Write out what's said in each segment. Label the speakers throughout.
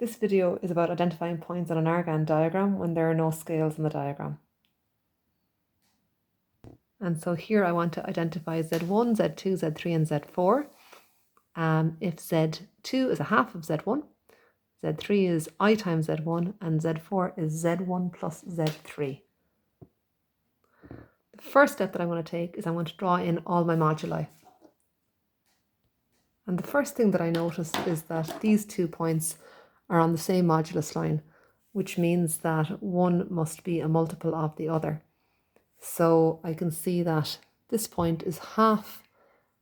Speaker 1: This video is about identifying points on an Argand diagram when there are no scales in the diagram. And so here I want to identify Z1, Z2, Z3 and Z4. If Z2 is a half of Z1, Z3 is I times Z1 and Z4 is Z1 plus Z3. The first step that I'm going to take is I'm going to draw in all my moduli. And the first thing that I notice is that these 2 points are on the same modulus line, which means that one must be a multiple of the other. So I can see that this point is half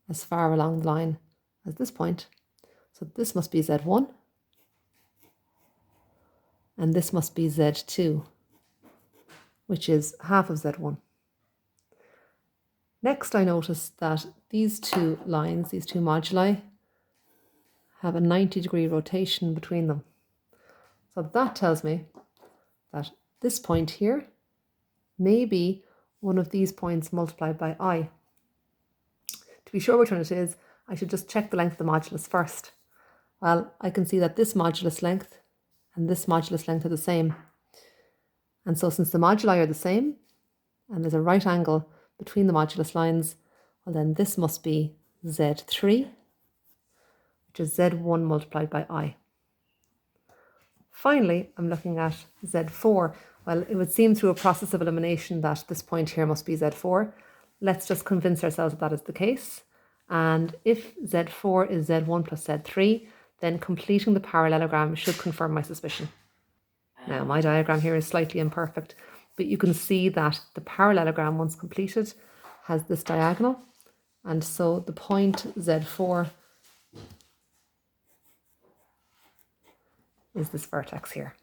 Speaker 1: as far along the line as this point. So this must be Z1 and this must be Z2, which is half of Z1. Next, I notice that these 2 lines, these 2 moduli, have a 90-degree rotation between them. So that tells me that this point here may be one of these points multiplied by I. To be sure which one it is, I should just check the length of the modulus first. Well, I can see that this modulus length and this modulus length are the same. And so since the moduli are the same, and there's a right angle between the modulus lines, well then this must be Z3, which is Z1 multiplied by I. Finally, I'm looking at Z4. Well, it would seem through a process of elimination that this point here must be Z4. Let's just convince ourselves that that is the case. And if Z4 is Z1 plus Z3, then completing the parallelogram should confirm my suspicion. Now, my diagram here is slightly imperfect, but you can see that the parallelogram, once completed, has this diagonal. And so the point Z4 is this vertex here.